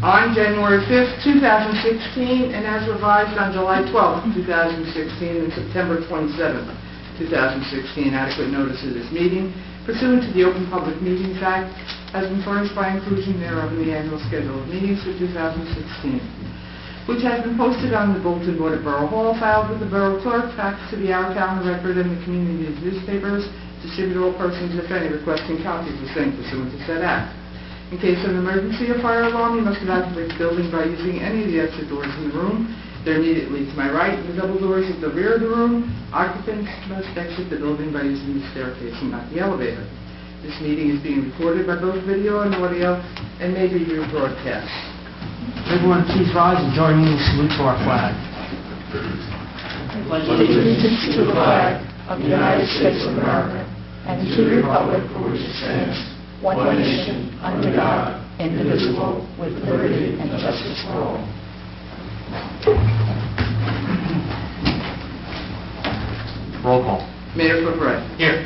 on January 5th, 2016, and as revised on July 12th, 2016, and September 27th, 2016. Adequate notice of this meeting pursuant to the Open Public Meetings Act has been furnished by inclusion thereof in the annual schedule of meetings for 2016, which has been posted on the bulletin board at Borough Hall, filed with the Borough Clerk, faxed to the Our Town Record and the community's newspapers, distributed to all persons, if any, requesting copies of same pursuant to said act. In case of an emergency or fire alarm, you must evacuate the building by using any of the exit doors in the room. They're immediately to my right, the double doors at the rear of the room. Occupants must exit the building by using the staircase and not the elevator. This meeting is being recorded by both video and audio and may be rebroadcast. Everyone please rise and join me in the salute to our flag. Pledge allegiance to the flag of the United States of America and to the republic for which it stands, one nation, under God, indivisible, with liberty and justice for all. Roll call. Mayor Cabrera. Here.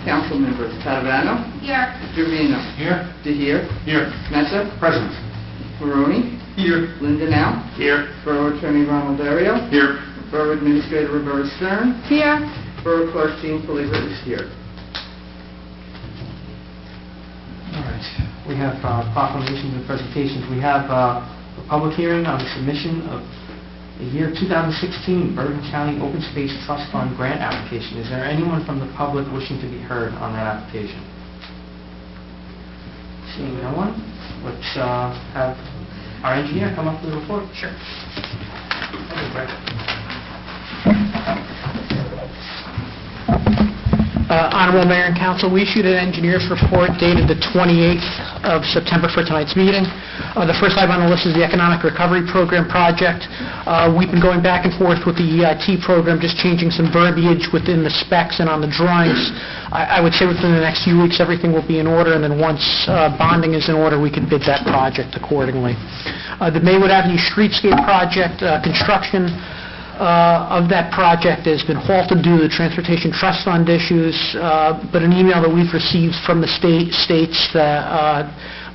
Council members Padovano. Here. Gervino. Here. DeHere. Here. Mesa. Present. Maroney. Here. Lindenau. Here. Borough Attorney Ronald Dario. Here. Borough Administrator Roberta Stern. Here. Borough Clerk Jean Poliva is here. All right. We have proclamations and presentations. We have a public hearing on the submission of the year 2016 Bergen County Open Space Trust Fund grant application. Is there anyone from the public wishing to be heard on that application? Seeing no one, let's have our engineer come up with a report. Sure. Thank you, Greg. Honorable Mayor and Council, we issued an engineer's report dated the 28th of September for tonight's meeting. The first item on the list is the Economic Recovery Program project. We've been going back and forth with the EIT program, just changing some verbiage within the specs and on the drawings. I would say within the next few weeks everything will be in order, and then once bonding is in order, we can bid that project accordingly. The Maywood Avenue Streetscape project, construction of that project has been halted due to the Transportation Trust Fund issues, but an email that we've received from the state states that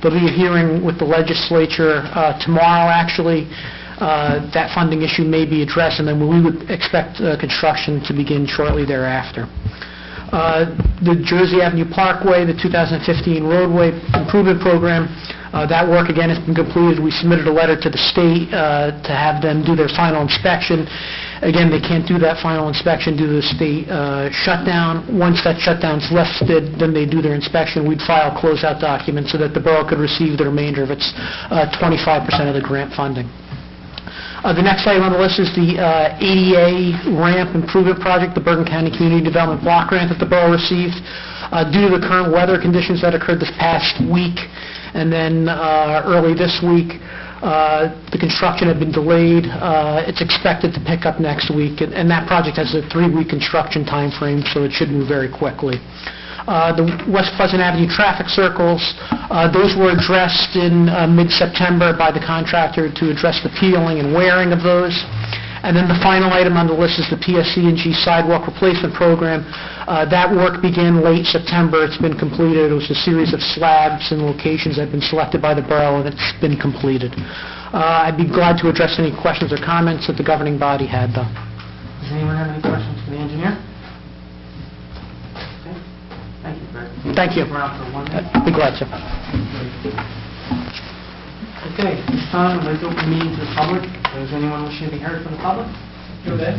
there'll be a hearing with the legislature tomorrow, actually. That funding issue may be addressed, and then we would expect construction to begin shortly thereafter. The Jersey Avenue Parkway, the 2015 roadway improvement program, that work again has been completed. We submitted a letter to the state to have them do their final inspection. Again, they can't do that final inspection due to the state shutdown. Once that shutdown's lifted, then they do their inspection. We'd file closeout documents so that the borough could receive the remainder of its 25% of the grant funding. The next item on the list is the ADA ramp improvement project, the Bergen County Community Development Block Grant that the borough received. Due to the current weather conditions that occurred this past week and then early this week, the construction had been delayed. It's expected to pick up next week, and that project has a 3-week construction time frame, so it should move very quickly. The West Pleasant Avenue traffic circles, those were addressed in mid-September by the contractor to address the peeling and wearing of those. And then the final item on the list is the PSC&G sidewalk replacement program. That work began late September. It's been completed. It was a series of slabs and locations that have been selected by the borough, and it's been completed. I'd be glad to address any questions or comments that the governing body had, though. Does anyone have any questions for the engineer? Okay. Thank you, Greg. Thank you. We're out for 1 minute. I'd be glad to. Okay, this time I'd like to open the meeting to the public. Does anyone wishing to be heard from the public? Go ahead.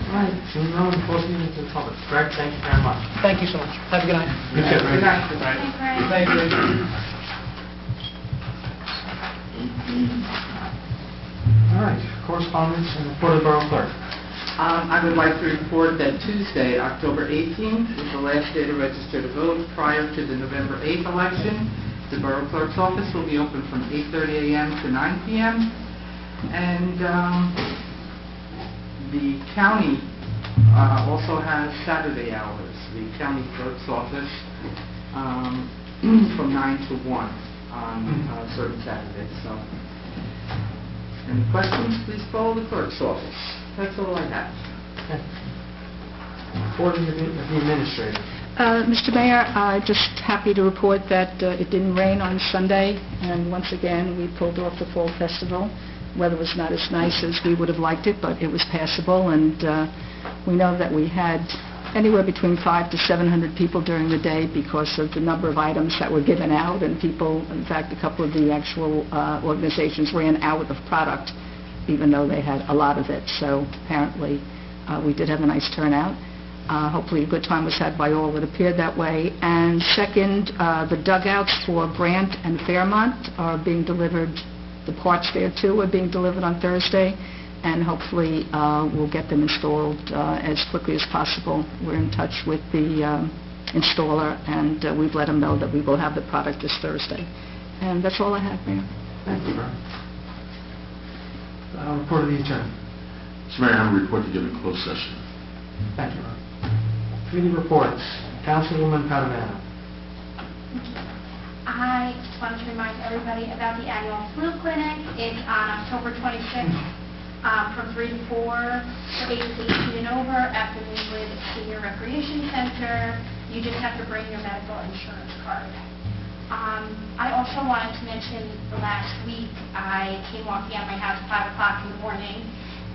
All right, seeing no one, close the meeting to the public. Greg, thank you very much. Thank you so much. Have a good night. You too. Good night. Good night. Thank you. All right, correspondence and report of the borough clerk. I would like to report that Tuesday, October 18th, is the last day to register to vote prior to the November 8th election. The Borough Clerk's office will be open from 8:30 a.m. to 9 p.m. And the county also has Saturday hours. The county clerk's office from 9 to 1 on certain Saturdays. So, any questions, please call the clerk's office. That's all I have. Okay. Report of the administrator. Mr. Mayor, just happy to report that it didn't rain on Sunday, and once again, we pulled off the Fall Festival. Weather was not as nice as we would have liked it, but it was passable, and we know that we had anywhere between 500 to 700 people during the day because of the number of items that were given out, and people, in fact, a couple of the actual organizations ran out of product, even though they had a lot of it. So apparently, we did have a nice turnout. Hopefully a good time was had by all. It appeared that way. And second, the dugouts for Brant and Fairmont are being delivered. The parts there, too, are being delivered on Thursday. And hopefully we'll get them installed as quickly as possible. We're in touch with the installer, and we've let them know that we will have the product this Thursday. And that's all I have, Mayor. Thank you, Ron. Report of the attorney. Mr. Mayor, I have a report to give in closed session. Thank you, Ron. Committee reports. Councilwoman Padavano. I just wanted to remind everybody about the annual flu clinic. It's on October 26th from 3 to 4 for ages 18 and over at the Maywood Senior Recreation Center. You just have to bring your medical insurance card. I also wanted to mention last week I came walking out of my house at 5 o'clock in the morning,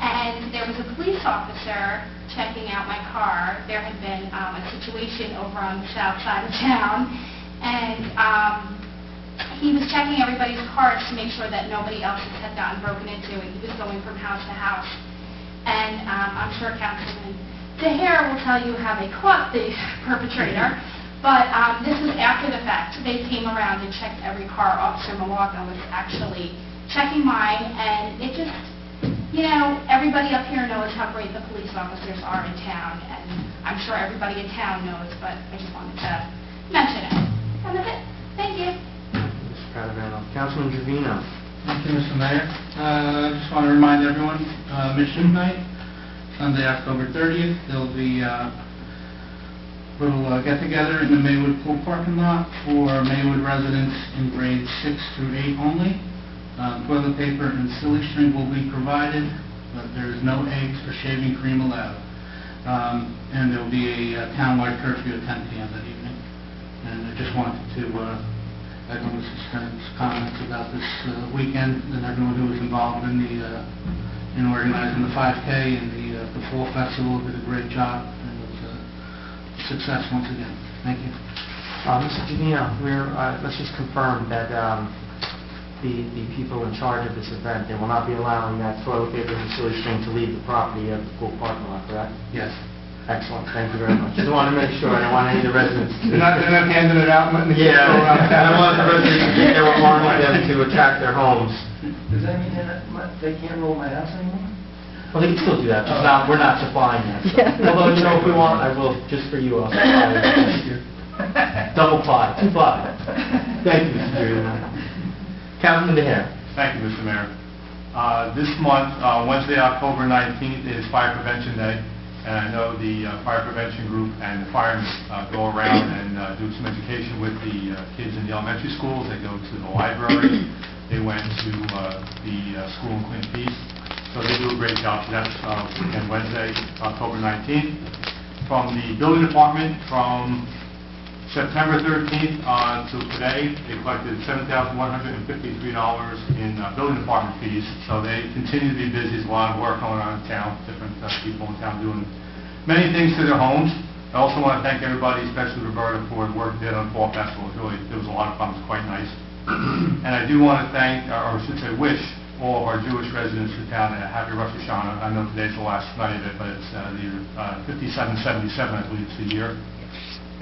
and there was a police officer checking out my car. There had been a situation over on the south side of town, and he was checking everybody's cars to make sure that nobody else's had gotten broken into, and he was going from house to house. And I'm sure Councilman DeHare will tell you how they caught the perpetrator, but this was after the fact. They came around and checked every car. Officer Milwaukee was actually checking mine, and it just, you know, everybody up here knows how great the police officers are in town, and I'm sure everybody in town knows, but I just wanted to mention it. And that's it. Thank you. Mr. Padavano. Councilman Trevino. Thank you, Mr. Mayor. I just want to remind everyone, Mission Night, Sunday, October 30th, there'll be a little get-together in the Maywood Pool parking lot for Maywood residents in grades 6 through 8 only. Toilet paper and silly string will be provided, but there is no eggs or shaving cream allowed. And there will be a town-wide curfew at 10 p.m. that evening. And I just wanted to echo Mrs. Stern's comments about this weekend, and everyone who was involved in in organizing the 5K and the Fall Festival did a great job, and it was a success once again. Thank you. Mr. Trevino, let's just confirm that the people in charge of this event, they will not be allowing that toilet paper and silly string to leave the property of the pool parking lot, correct? Yes. Excellent, thank you very much. Just want to make sure, I don't want any of the residents... They're not handing it out and letting the kids Yeah, go around I don't town. want the residents to think they were warning them to attack their homes. Does that mean they can't roll my house anymore? Well, they can still do that, just we're not supplying that. So. Yeah. Although, you know, if we want, I will, just for you, I'll supply it. Double pie, 2 pie. Thank you, Mr. Trevino. Councilman DeHare. Thank you, Mr. Mayor. This month, Wednesday, October 19th, is Fire Prevention Day, and I know the Fire Prevention Group and the firemen go around and do some education with the kids in the elementary schools. They go to the library. They went to the school in Queen Peace. So they do a great job. So that's again, Wednesday, October 19th. From the building department, from September 13th to today, they collected $7,153 in building department fees. So they continue to be busy. There's a lot of work going on in town, different people in town doing many things to their homes. I also want to thank everybody, especially Roberta, for the work they did on Fall Festival. It was a lot of fun. It was quite nice. And I do want to thank, or I should say wish, all of our Jewish residents in town a happy Rosh Hashanah. I know today's the last night of it, but it's the year 5777, I believe it's the year.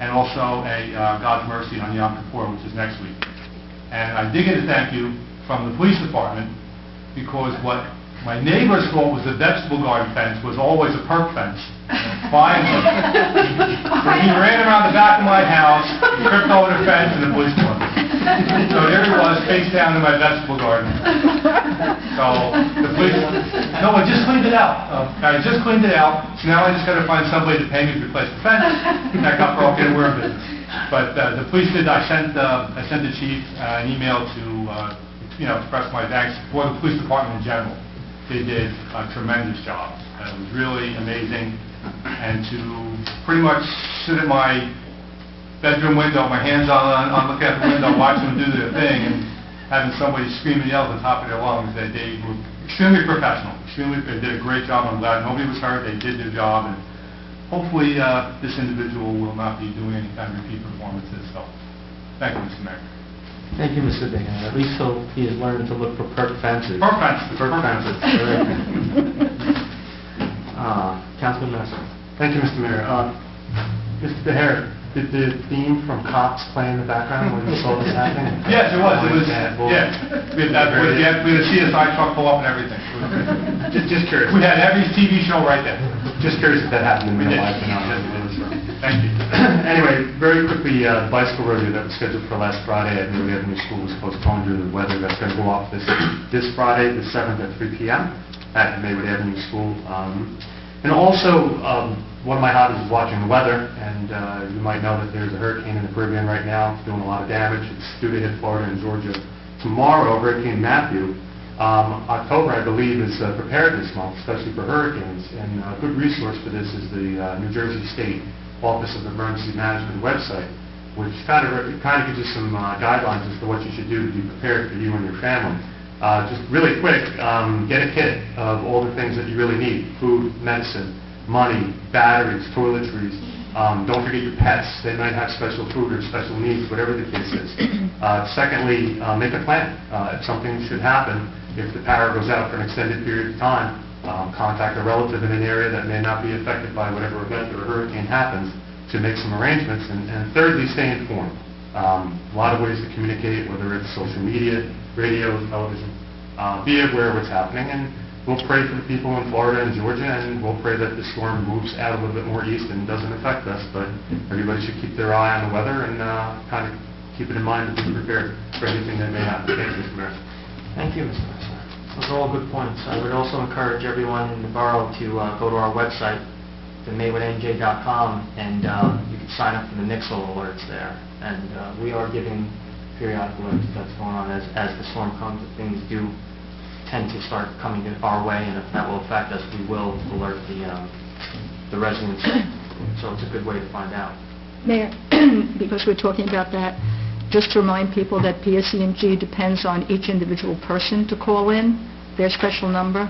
And also a God's mercy on Yom Kippur, which is next week. And I did get a thank you from the police department, because what my neighbors thought was a vegetable garden fence was always a perk fence. Finally, so he ran around the back of my house, tripped over the fence, and the police caught him. So there he was, face down in my vegetable garden. So the police, no, I just cleaned it out. I just cleaned it out. So now I just got to find somebody to pay me to replace the fence. That got broken. We're in business. But the police did. I sent the chief an email to express my thanks for the police department in general. They did a tremendous job. It was really amazing. And to pretty much sit at my bedroom window, my hands on looking at the window, watching them do their thing, and having somebody scream and yell at the top of their lungs. They were extremely professional. They did a great job. I'm glad nobody was hurt. They did their job, and hopefully this individual will not be doing any kind of repeat performances. So, thank you, Mr. Mayor. Thank you, Mr. Bingham. At least he has learned to look for perk fences. Perk fences. Perk fences. Councilman Messer. Thank you, Mr. Mayor. Mr. Behair, did the theme from Cops play in the background when you saw this happening? Yes, it was. We had a CSI truck pull up and everything. Just curious. We had every TV show right there. Just curious if that happened in We real did. life. Thank you. Anyway, very quickly, the bicycle rodeo that was scheduled for last Friday at Maywood Avenue School was postponed due to the weather. That's going to go off this Friday, the 7th at 3 p.m. at Maywood Avenue School. And also, one of my hobbies is watching the weather, and you might know that there's a hurricane in the Caribbean right now. It's doing a lot of damage. It's due to hit Florida and Georgia tomorrow, Hurricane Matthew. October, I believe, is preparedness month, especially for hurricanes, and a good resource for this is the New Jersey State Office of Emergency Management website, which kind of gives you some guidelines as to what you should do to be prepared for you and your family. Just really quick, get a kit of all the things that you really need: food, medicine, money, batteries, toiletries. Don't forget your pets. They might have special food or special needs, whatever the case is. Secondly, make a plan. If something should happen, if the power goes out for an extended period of time, contact a relative in an area that may not be affected by whatever event or hurricane happens to make some arrangements. And thirdly, stay informed. A lot of ways to communicate, whether it's social media, radio, television. Be aware of what's happening, and we'll pray for the people in Florida and Georgia, and we'll pray that the storm moves out a little bit more east and doesn't affect us. But everybody should keep their eye on the weather and kind of keep it in mind to be prepared for anything that may happen. Thank you, Mr. Mayor. Thank you, Mr. Messer. Those are all good points. I would also encourage everyone in the borough to go to our website, to maywoodnj.com, and you can sign up for the Nixle alerts there. And we are giving periodic alerts that's going on as the storm comes. If things do tend to start coming our way, and if that will affect us, we will alert the residents. So it's a good way to find out. Mayor, because we're talking about that, just to remind people that PSE&G depends on each individual person to call in their special number,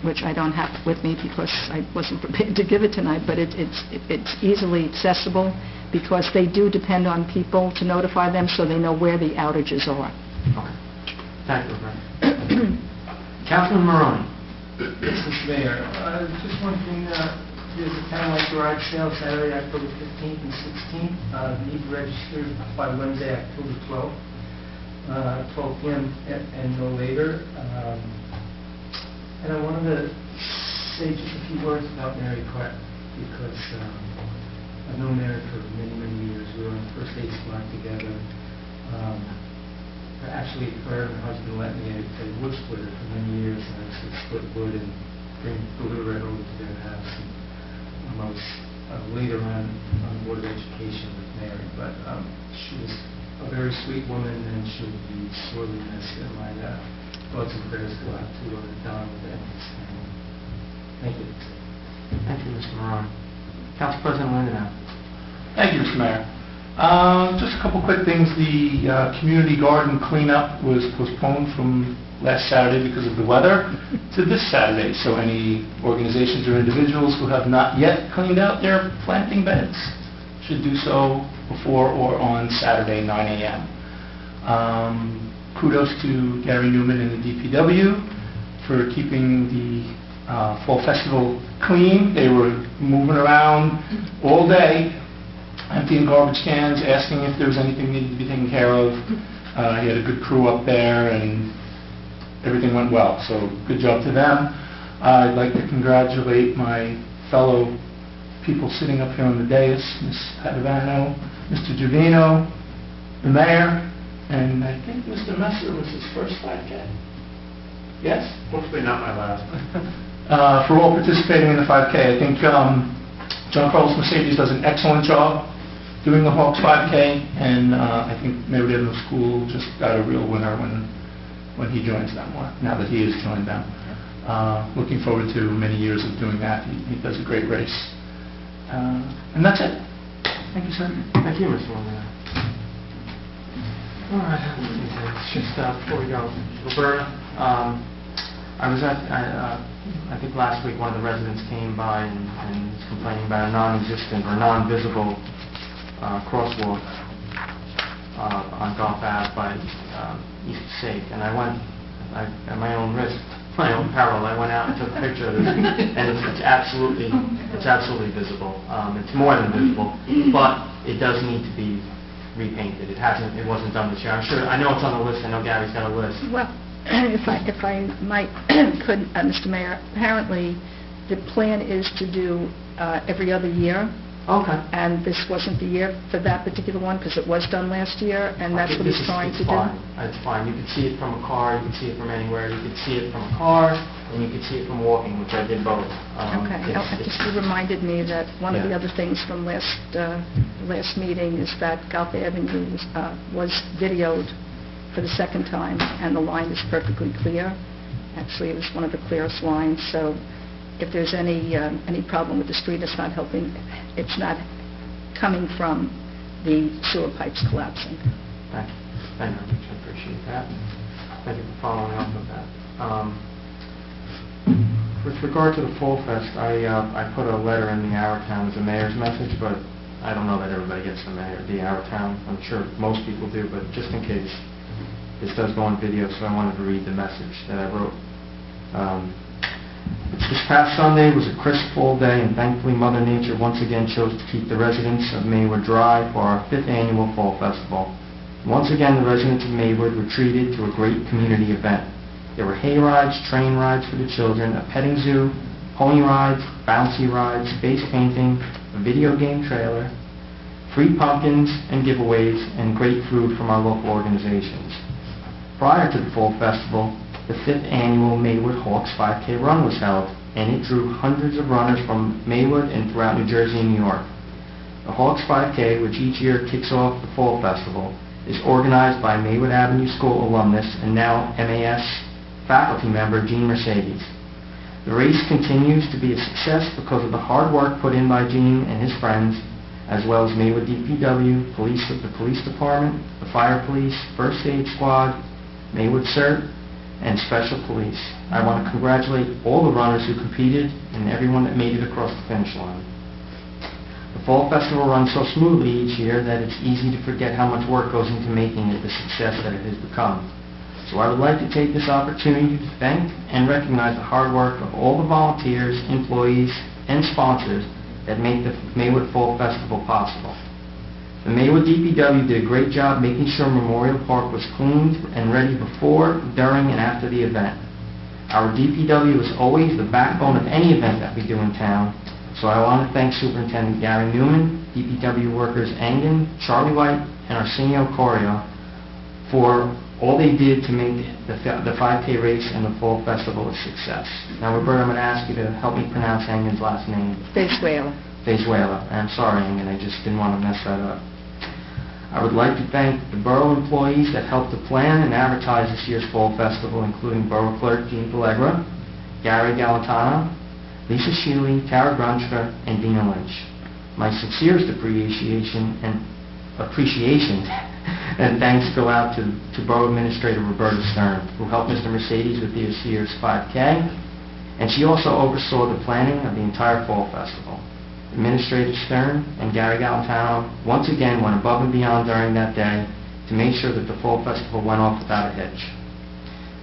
which I don't have with me because I wasn't prepared to give it tonight, but it's easily accessible because they do depend on people to notify them so they know where the outages are. Okay. Thank you, Rebecca. Councilman Maroney. Yes, Mr. Mayor. Just one thing, there's a townwide garage sale Saturday, October 15th and 16th. Need to register by Wednesday, October 12th, 12 p.m. and no later. And I wanted to say just a few words about Mary Clark, because I've known Mary for many, many years. We were on the first aid squad together. Actually, her and her husband let me a wood splitter for many years, and I used to split wood and bring deliver it over to their house. And I was later on the Board of Education with Mary, but she was a very sweet woman, and she'll be sorely missed. And my thoughts and prayers go out to Don with that. Thank you. Thank you, Mr. Maroney. Council President Lindenau. Thank you, Mr. Mayor. Just a couple quick things. The community garden cleanup was postponed from last Saturday because of the weather to this Saturday. So any organizations or individuals who have not yet cleaned out their planting beds should do so before or on Saturday, 9 a.m. Kudos to Gary Newman and the DPW for keeping the Fall Festival clean. They were moving around all day, emptying garbage cans, asking if there was anything needed to be taken care of. He had a good crew up there, and everything went well. So good job to them. I'd like to congratulate my fellow people sitting up here on the dais, Ms. Padovano, Mr. Giovino, the mayor, and I think Mr. Messer was his first 5K. Yes? Hopefully not my last. For all participating in the 5K. I think John Carlos Mercedes does an excellent job doing the Hawks 5K, and I think Maywood Avenue School just got a real winner when he joins them, now that he has joined them. Looking forward to many years of doing that. He does a great race. And that's it. Thank you, sir. Thank you, Mr. Longman. All right, it's just before we go, Roberta, I was at, I think last week, one of the residents came by and was complaining about a non-existent or non-visible crosswalk on Gulf Ave by East Safe, and I went, at my own risk, my own peril, I went out and took a picture of this, and it's absolutely visible. It's more than visible, but it does need to be repainted. It wasn't done this year. I'm sure, I know it's on the list, I know Gary's got a list. Well, if I might, could, Mr. Mayor, apparently the plan is to do every other year. Okay. And this wasn't the year for that particular one because it was done last year, and that's what he's trying to do. It's fine. You can see it from a car, you can see it from anywhere. You can see it from a car, and you can see it from walking, which I did both. Okay. Just reminded me that one of the other things from last meeting is that Gulf Avenue was videoed for the second time, and the line is perfectly clear. Actually, it was one of the clearest lines, so if there's any problem with the street, it's not helping. It's not coming from the sewer pipes collapsing. Thank you. Thank you. I appreciate that. Thank you for following up with that. With regard to the Fall Fest, I put a letter in the Hourtown as a mayor's message, but I don't know that everybody gets the Hourtown. I'm sure most people do, but just in case, this does go on video, so I wanted to read the message that I wrote. This past Sunday was a crisp fall day, and thankfully Mother Nature once again chose to keep the residents of Maywood dry for our 5th annual Fall Festival. Once again, the residents of Maywood were treated to a great community event. There were hay rides, train rides for the children, a petting zoo, pony rides, bouncy rides, face painting, a video game trailer, free pumpkins and giveaways, and great food from our local organizations. Prior to the Fall Festival, the 5th annual Maywood Hawks 5K run was held, and it drew hundreds of runners from Maywood and throughout New Jersey and New York. The Hawks 5K, which each year kicks off the Fall Festival, is organized by Maywood Avenue School alumnus and now MAS faculty member Gene Mercedes. The race continues to be a success because of the hard work put in by Gene and his friends, as well as Maywood DPW, the police department, the fire police, first aid squad, Maywood CERT, and Special Police. I want to congratulate all the runners who competed and everyone that made it across the finish line. The Fall Festival runs so smoothly each year that it's easy to forget how much work goes into making it the success that it has become. So I would like to take this opportunity to thank and recognize the hard work of all the volunteers, employees, and sponsors that make the Maywood Fall Festival possible. The Maywood DPW did a great job making sure Memorial Park was cleaned and ready before, during, and after the event. Our DPW is always the backbone of any event that we do in town, so I want to thank Superintendent Gary Newman, DPW workers Angan, Charlie White, and Arsenio Corio for all they did to make the 5K race and the Fall Festival a success. Now, Roberta, I'm going to ask you to help me pronounce Angan's last name. Venezuela. I'm sorry, Angan, I just didn't want to mess that up. I would like to thank the Borough employees that helped to plan and advertise this year's Fall Festival, including Borough Clerk Jean Pellegra, Gary Galantano, Lisa Shealy, Tara Grunchka, and Dina Lynch. My sincerest appreciation and thanks go out to Borough Administrator Roberta Stern, who helped Mr. Mercedes with this year's 5K, and she also oversaw the planning of the entire Fall Festival. Administrator Stern and Gary Galantano once again went above and beyond during that day to make sure that the Fall Festival went off without a hitch.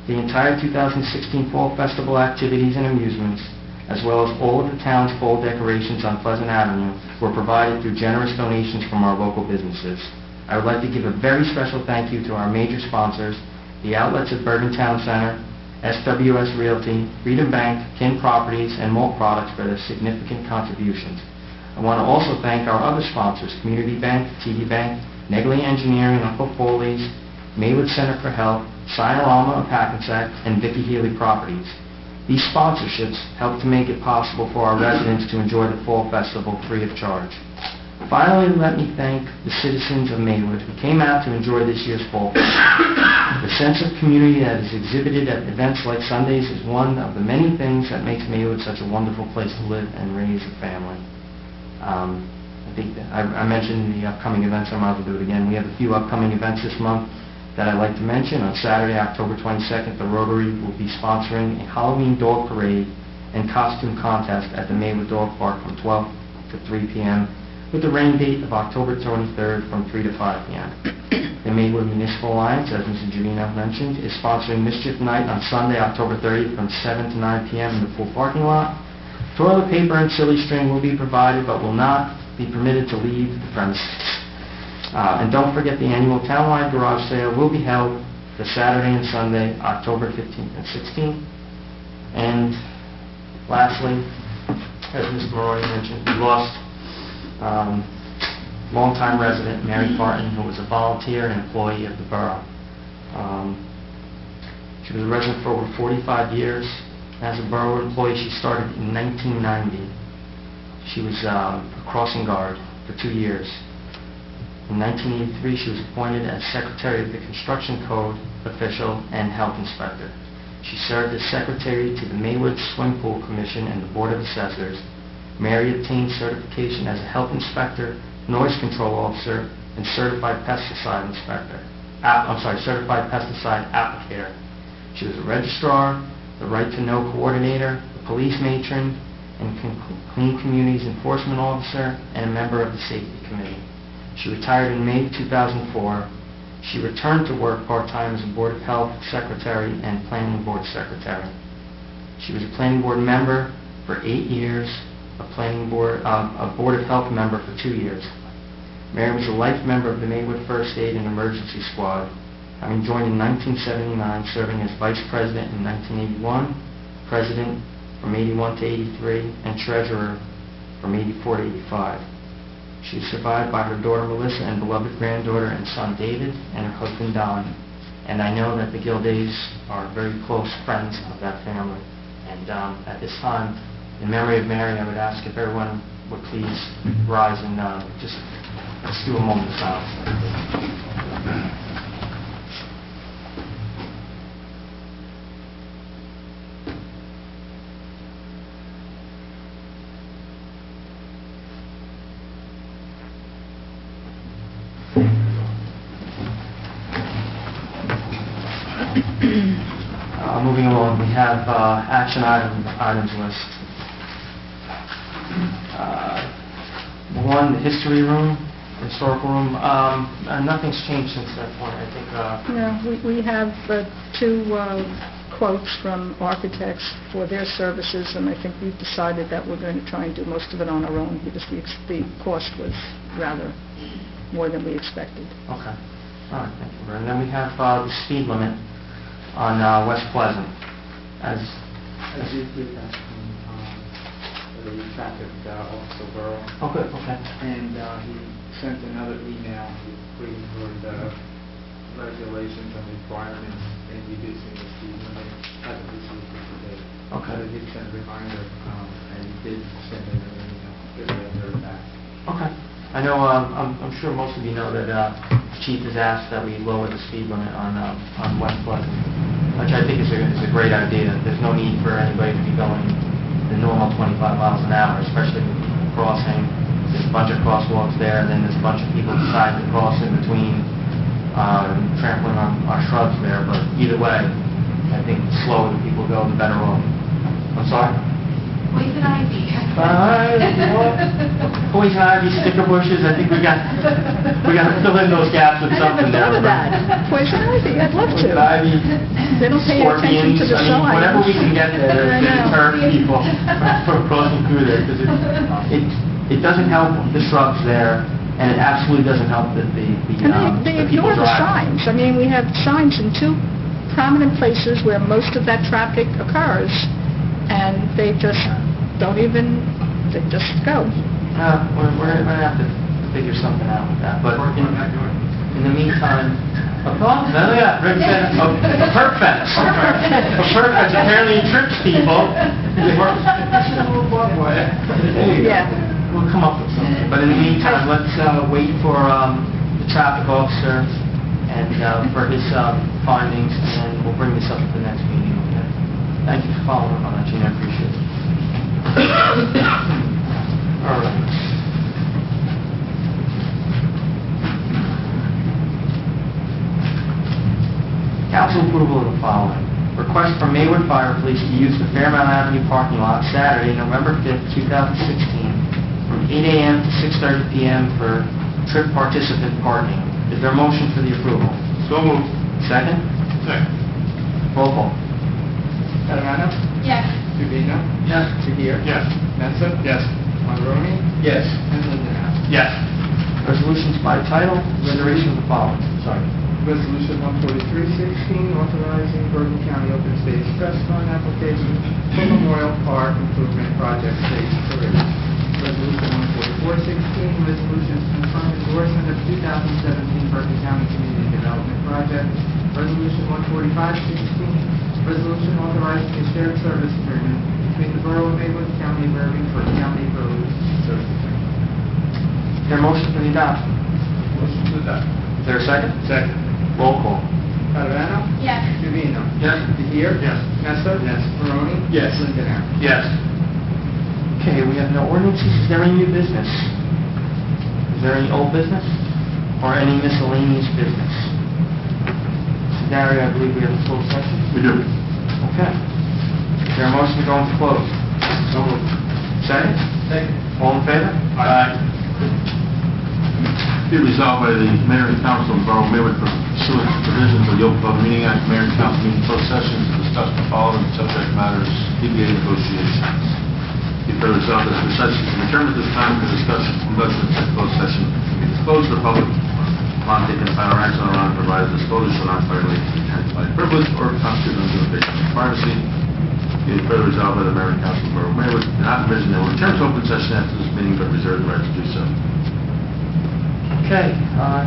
The entire 2016 Fall Festival activities and amusements, as well as all of the town's fall decorations on Pleasant Avenue, were provided through generous donations from our local businesses. I would like to give a very special thank you to our major sponsors, the outlets at Bergen Town Center, SWS Realty, Freedom Bank, Kin Properties, and Malt Products for their significant contributions. I want to also thank our other sponsors, Community Bank, TD Bank, Negley Engineering, Uncle Foley's, Maywood Center for Health, Sinorama of Hackensack, and Vicky Healy Properties. These sponsorships help to make it possible for our residents to enjoy the Fall Festival free of charge. Finally, let me thank the citizens of Maywood who came out to enjoy this year's Fall Festival. The sense of community that is exhibited at events like Sundays is one of the many things that makes Maywood such a wonderful place to live and raise a family. think that I mentioned the upcoming events, I might as well do it again. We have a few upcoming events this month that I'd like to mention. On Saturday, October 22nd, the Rotary will be sponsoring a Halloween dog parade and costume contest at the Maywood Dog Park from 12 to 3 p.m. with the rain date of October 23rd from 3 to 5 p.m. The Maywood Municipal Alliance, as Mrs. Giovino mentioned, is sponsoring Mischief Night on Sunday, October 30th from 7 to 9 p.m. in the pool parking lot. Toilet paper and silly string will be provided but will not be permitted to leave the premises. And don't forget the annual townwide garage sale will be held the Saturday and Sunday, October 15th and 16th. And lastly, as Mr. Maloney mentioned, we lost longtime resident Mary Parton, who was a volunteer and employee of the borough. She was a resident for over 45 years. As a borough employee, she started in 1990. She was a crossing guard for 2 years. In 1983, she was appointed as Secretary of the Construction Code Official and Health Inspector. She served as Secretary to the Maywood Swim Pool Commission and the Board of Assessors. Mary obtained certification as a Health Inspector, Noise Control Officer, and Certified Pesticide Inspector. Certified Pesticide Applicator. She was a Registrar, the Right to Know Coordinator, a Police Matron, and Clean Communities Enforcement Officer, and a member of the Safety Committee. She retired in May 2004. She returned to work part-time as a Board of Health Secretary and Planning Board Secretary. She was a Planning Board member for 8 years, a Board of Health member for 2 years. Mary was a life member of the Maywood First Aid and Emergency Squad, having joined in 1979, serving as Vice President in 1981, President from 81 to 83, and Treasurer from 84 to 85. She is survived by her daughter Melissa and beloved granddaughter and son David and her husband Don. And I know that the Gildays are very close friends of that family. And at this time, in memory of Mary, I would ask if everyone would please rise and just let's do a moment of silence. Moving along, we have action items list. One, the history room, historical room. Nothing's changed since that point. I think. No, we have two quotes from architects for their services, and I think we've decided that we're going to try and do most of it on our own because the cost was rather more than we expected. Okay. All right. Thank you. And then we have the speed limit on West Pleasant. As you did that from the traffic officer Borough. Oh, good. Okay. And he sent another email reading for the regulations and requirements in reducing the speed limit. I haven't received it today. Okay. But I did send a reminder, and he did send in an email that I heard back. Okay. I know, I'm sure most of you know that Chief has asked that we lower the speed limit on West Pleasant, which I think is a great idea. There's no need for anybody to be going the normal 25 miles an hour, especially with people crossing. There's a bunch of crosswalks there, and then there's a bunch of people deciding to cross in between, trampling on our shrubs there. But either way, I think the slower the people go, the better off. I'm sorry? Poison ivy. Poison ivy, sticker bushes. I think we got to fill in those gaps with something there. I never thought of that. Poison ivy, I'd love to. Poison ivy, They don't pay attention to the scorpions. I mean, signs. whatever we can get there to deter people from crossing through there, because it doesn't help the shrubs there, and it absolutely doesn't help the They people ignore the driving. signs. I mean, we have signs in two prominent places where most of that traffic occurs, and they just don't even, they just go. We're going to have to figure something out with that. But in the meantime, a perk fence. A perk fence apparently trips people. Yeah. We'll come up with something. But in the meantime, let's wait for the traffic officer and for his findings, and then we'll bring this up at the next meeting. Okay? Thank you for following up on that, Gina. I appreciate it. All right. Council approval of the following. Request from Maywood Fire Police to use the Fairmount Avenue parking lot Saturday, November 5th, 2016, from 8 a.m. to 6:30 p.m. for trip participant parking. Is there a motion for the approval? So moved. Second? Second. Roll call. Catalano? Yes. Trevino? Yes. Trujillo? Yes. Mensa? Yes. Maroni? Yes. And Lindenhour. Yes. Resolutions by title, consideration of the following. Sorry. Resolution 14316, authorizing Bergen County Open Space Trust Fund application for Memorial Park Improvement Project Phase 3. Resolution 14416, resolution to confirm endorsement of 2017 Bergen County Community Development Project. Resolution 14516, resolution authorizing a shared service agreement between the Borough of Maywood, County of Bergen for county road service agreement. Is there a motion for the adoption? Motion to adopt. Is there a second? Second. Roll call. Catalano? Yes. Trevino? Yes. Trujillo? Yes. Mensa? Yes. Maroni? Yes. Lindenhour. Yes. Okay, we have no ordinances. Is there any new business? Is there any old business? Or any miscellaneous business? Mr. Gary, I believe we have a closed session. We do. Okay. Is there a motion to go into closed? So moved. Second? Second. All in favor? Aye. Be resolved by the Mayor and Council of the Borough of Maywood pursuant to provisions of the Open Public Meeting Act, Mayor and Council meeting closed sessions to discuss the following subject matters: DBA negotiations. Be further resolved that the session is determined at this time for discussion conducted in such closed session to be disclosed to the public upon taking final action on provided disclosure shall not violate the attorney-client privilege or constitute an invasion of privacy. Be further resolved by the Mayor and Council of the Borough of Maywood, not envision they will return to open session after this meeting, but reserve the right to do so. Okay,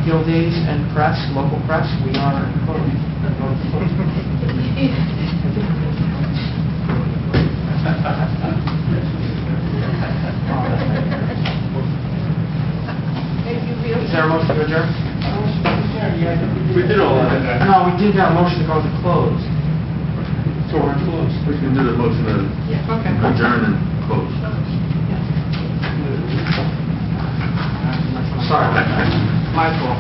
Hill Days and press, local press, we are closed. Is there a motion to adjourn? We did all that. No, we did have a motion to go to close. So we're closed. We can do the motion to adjourn and close. Sorry about that. My fault.